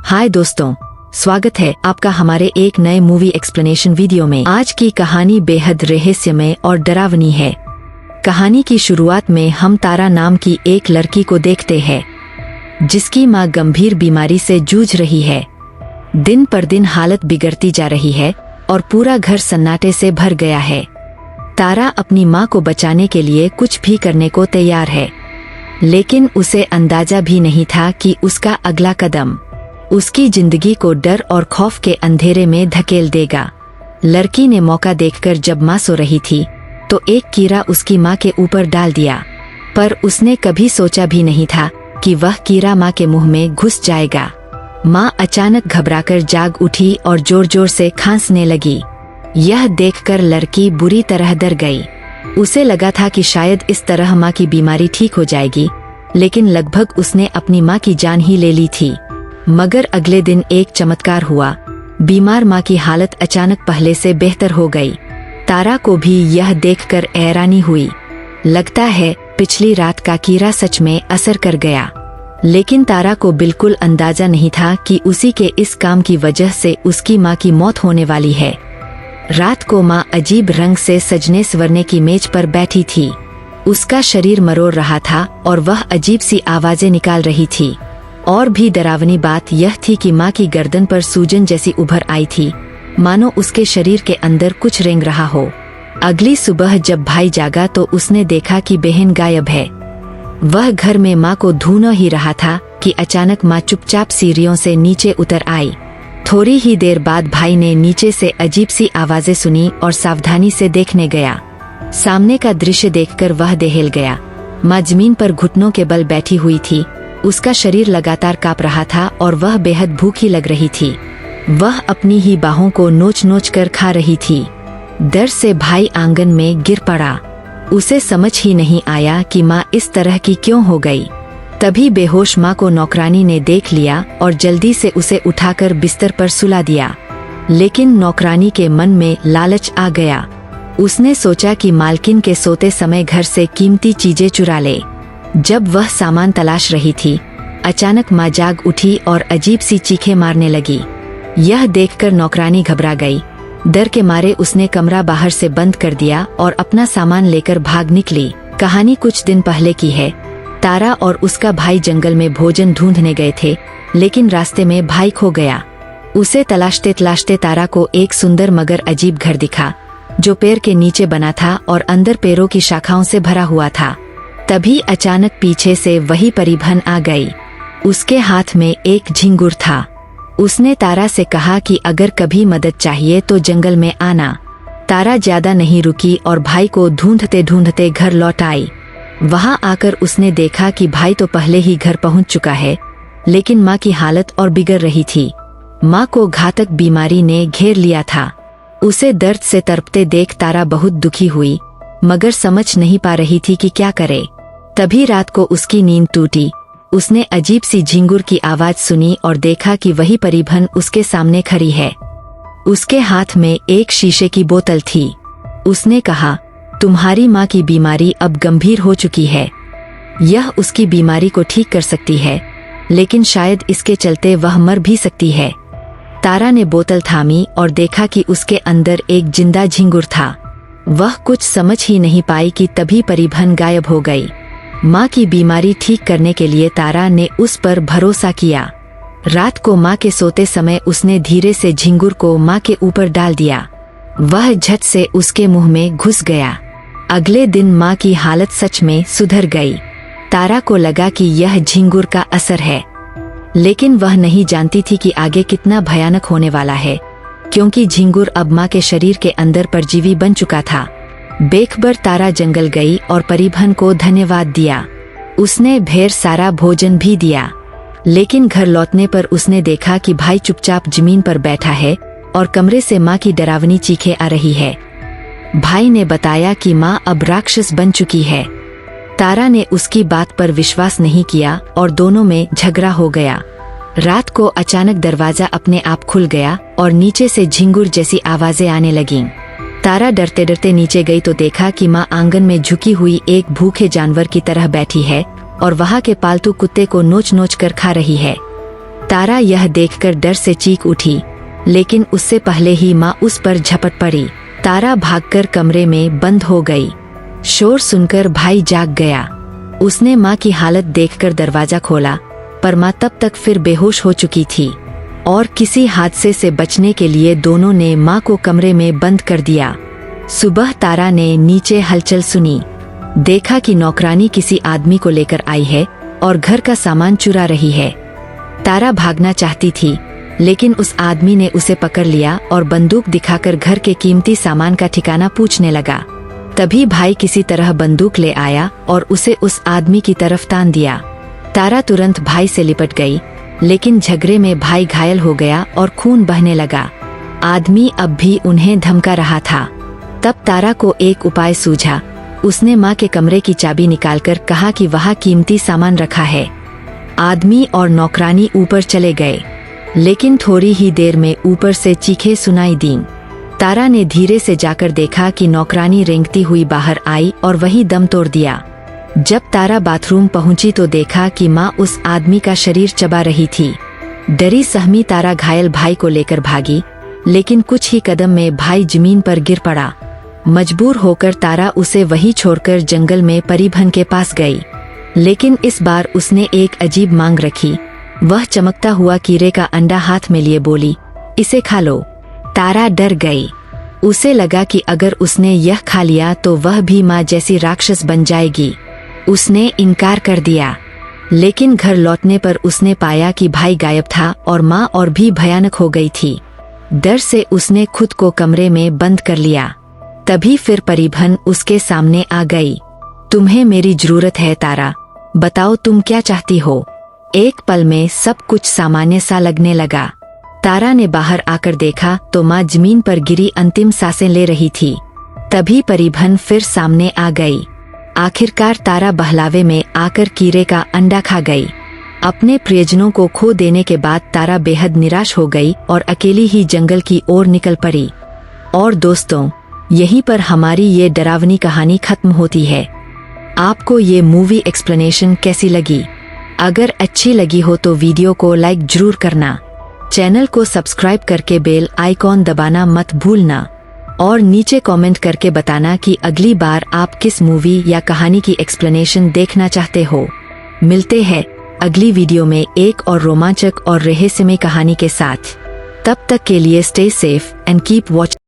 हाय दोस्तों, स्वागत है आपका हमारे एक नए मूवी एक्सप्लेनेशन वीडियो में। आज की कहानी बेहद रहस्यमय और डरावनी है। कहानी की शुरुआत में हम तारा नाम की एक लड़की को देखते हैं जिसकी मां गंभीर बीमारी से जूझ रही है। दिन पर दिन हालत बिगड़ती जा रही है और पूरा घर सन्नाटे से भर गया है। तारा अपनी मां को बचाने के लिए कुछ भी करने को तैयार है, लेकिन उसे अंदाजा भी नहीं था कि उसका अगला कदम उसकी जिंदगी को डर और खौफ के अंधेरे में धकेल देगा। लड़की ने मौका देखकर जब मां सो रही थी तो एक कीड़ा उसकी मां के ऊपर डाल दिया, पर उसने कभी सोचा भी नहीं था कि वह कीड़ा मां के मुंह में घुस जाएगा। मां अचानक घबराकर जाग उठी और जोर जोर से खांसने लगी। यह देखकर लड़की बुरी तरह डर गई। उसे लगा था कि शायद इस तरह मां की बीमारी ठीक हो जाएगी, लेकिन लगभग उसने अपनी मां की जान ही ले ली थी। मगर अगले दिन एक चमत्कार हुआ। बीमार मां की हालत अचानक पहले से बेहतर हो गई। तारा को भी यह देखकर हैरानी हुई। लगता है पिछली रात का कीड़ा सच में असर कर गया। लेकिन तारा को बिल्कुल अंदाजा नहीं था कि उसी के इस काम की वजह से उसकी मां की मौत होने वाली है। रात को मां अजीब रंग से सजने संवरने की मेज पर बैठी थी। उसका शरीर मरोड़ रहा था और वह अजीब सी आवाजें निकाल रही थी। और भी डरावनी बात यह थी कि मां की गर्दन पर सूजन जैसी उभर आई थी, मानो उसके शरीर के अंदर कुछ रेंग रहा हो। अगली सुबह जब भाई जागा तो उसने देखा कि बहन गायब है। वह घर में मां को ढूंढ ही रहा था कि अचानक मां चुपचाप सीढ़ियों से नीचे उतर आई। थोड़ी ही देर बाद भाई ने नीचे से अजीब सी आवाजें सुनी और सावधानी से देखने गया। सामने का दृश्य देखकर वह दहल गया। मां जमीन पर घुटनों के बल बैठी हुई थी। उसका शरीर लगातार कांप रहा था और वह बेहद भूखी लग रही थी। वह अपनी ही बाहों को नोच नोच कर खा रही थी। डर से भाई आंगन में गिर पड़ा। उसे समझ ही नहीं आया कि मां इस तरह की क्यों हो गई। तभी बेहोश मां को नौकरानी ने देख लिया और जल्दी से उसे उठाकर बिस्तर पर सुला दिया। लेकिन नौकरानी के मन में लालच आ गया। उसने सोचा कि मालकिन के सोते समय घर से कीमती चीजें चुरा ले। जब वह सामान तलाश रही थी, अचानक मां जाग उठी और अजीब सी चीखें मारने लगी। यह देखकर नौकरानी घबरा गई। डर के मारे उसने कमरा बाहर से बंद कर दिया और अपना सामान लेकर भाग निकली। कहानी कुछ दिन पहले की है। तारा और उसका भाई जंगल में भोजन ढूंढने गए थे, लेकिन रास्ते में भाई खो गया। उसे तलाशते तलाशते तारा को एक सुंदर मगर अजीब घर दिखा, जो पेड़ के नीचे बना था और अंदर पेड़ों की शाखाओं से भरा हुआ था। तभी अचानक पीछे से वही परिभन आ गई। उसके हाथ में एक झिंगुर था। उसने तारा से कहा कि अगर कभी मदद चाहिए तो जंगल में आना। तारा ज्यादा नहीं रुकी और भाई को ढूंढते ढूंढते घर लौट आई। वहां आकर उसने देखा कि भाई तो पहले ही घर पहुंच चुका है, लेकिन मां की हालत और बिगड़ रही थी। मां को घातक बीमारी ने घेर लिया था। उसे दर्द से तड़पते देख तारा बहुत दुखी हुई, मगर समझ नहीं पा रही थी कि क्या करे। तभी रात को उसकी नींद टूटी। उसने अजीब सी झिंगुर की आवाज सुनी और देखा कि वही परिभन उसके सामने खड़ी है। उसके हाथ में एक शीशे की बोतल थी। उसने कहा, तुम्हारी मां की बीमारी अब गंभीर हो चुकी है। यह उसकी बीमारी को ठीक कर सकती है, लेकिन शायद इसके चलते वह मर भी सकती है। तारा ने बोतल थामी और देखा कि उसके अंदर एक जिंदा झिंगुर था। वह कुछ समझ ही नहीं पाई कि तभी परिभन गायब हो गई। मां की बीमारी ठीक करने के लिए तारा ने उस पर भरोसा किया। रात को मां के सोते समय उसने धीरे से झिंगुर को मां के ऊपर डाल दिया। वह झट से उसके मुंह में घुस गया। अगले दिन मां की हालत सच में सुधर गई। तारा को लगा कि यह झिंगुर का असर है, लेकिन वह नहीं जानती थी कि आगे कितना भयानक होने वाला है, क्योंकि झिंगुर अब मां के शरीर के अंदर परजीवी बन चुका था। बेखबर तारा जंगल गई और परिभन को धन्यवाद दिया। उसने ढेर सारा भोजन भी दिया, लेकिन घर लौटने पर उसने देखा कि भाई चुपचाप जमीन पर बैठा है और कमरे से मां की डरावनी चीखें आ रही है। भाई ने बताया कि मां अब राक्षस बन चुकी है। तारा ने उसकी बात पर विश्वास नहीं किया और दोनों में झगड़ा हो गया। रात को अचानक दरवाजा अपने आप खुल गया और नीचे से झिंगुर जैसी आवाजें आने लगीं। तारा डरते डरते नीचे गई तो देखा कि मां आंगन में झुकी हुई एक भूखे जानवर की तरह बैठी है और वहां के पालतू कुत्ते को नोच नोच कर खा रही है। तारा यह देखकर डर से चीख उठी, लेकिन उससे पहले ही माँ उस पर झपट पड़ी। तारा भागकर कमरे में बंद हो गई। शोर सुनकर भाई जाग गया। उसने माँ की हालत देखकर दरवाजा खोला, पर माँ तब तक फिर बेहोश हो चुकी थी और किसी हादसे से बचने के लिए दोनों ने माँ को कमरे में बंद कर दिया। सुबह तारा ने नीचे हलचल सुनी। देखा कि नौकरानी किसी आदमी को लेकर आई है और घर का सामान चुरा रही है। तारा भागना चाहती थी, लेकिन उस आदमी ने उसे पकड़ लिया और बंदूक दिखाकर घर के कीमती सामान का ठिकाना पूछने लगा। तभी भाई किसी तरह बंदूक ले आया और उसे उस आदमी की तरफ तान दिया। तारा तुरंत भाई से लिपट गई, लेकिन झगड़े में भाई घायल हो गया और खून बहने लगा। आदमी अब भी उन्हें धमका रहा था। तब तारा को एक उपाय सूझा। उसने माँ के कमरे की चाबी निकालकर कहा कि वहाँ कीमती सामान रखा है। आदमी और नौकरानी ऊपर चले गए, लेकिन थोड़ी ही देर में ऊपर से चीखें सुनाई दीं। तारा ने धीरे से जाकर देखा कि नौकरानी रेंगती हुई बाहर आई और वही दम तोड़ दिया। जब तारा बाथरूम पहुंची तो देखा कि माँ उस आदमी का शरीर चबा रही थी। डरी सहमी तारा घायल भाई को लेकर भागी, लेकिन कुछ ही कदम में भाई जमीन पर गिर पड़ा। मजबूर होकर तारा उसे वहीं छोड़कर जंगल में परिभन के पास गई, लेकिन इस बार उसने एक अजीब मांग रखी। वह चमकता हुआ कीड़े का अंडा हाथ में लिए बोली, इसे खा लो। तारा डर गई। उसे लगा कि अगर उसने यह खा लिया तो वह भी माँ जैसी राक्षस बन जाएगी। उसने इनकार कर दिया, लेकिन घर लौटने पर उसने पाया कि भाई गायब था और माँ और भी भयानक हो गई थी। डर से उसने खुद को कमरे में बंद कर लिया। तभी फिर परिभन उसके सामने आ गई। तुम्हें मेरी जरूरत है तारा, बताओ तुम क्या चाहती हो। एक पल में सब कुछ सामान्य सा लगने लगा। तारा ने बाहर आकर देखा तो माँ जमीन पर गिरी अंतिम सांसें ले रही थी। तभी परिभन फिर सामने आ गई। आखिरकार तारा बहलावे में आकर कीड़े का अंडा खा गई। अपने प्रियजनों को खो देने के बाद तारा बेहद निराश हो गई और अकेली ही जंगल की ओर निकल पड़ी। और दोस्तों, यहीं पर हमारी ये डरावनी कहानी खत्म होती है। आपको ये मूवी एक्सप्लेनेशन कैसी लगी? अगर अच्छी लगी हो तो वीडियो को लाइक जरूर करना। चैनल को सब्सक्राइब करके बेल आइकॉन दबाना मत भूलना और नीचे कमेंट करके बताना कि अगली बार आप किस मूवी या कहानी की एक्सप्लेनेशन देखना चाहते हो। मिलते हैं अगली वीडियो में एक और रोमांचक और रहस्यमय कहानी के साथ। तब तक के लिए stay safe and keep watching.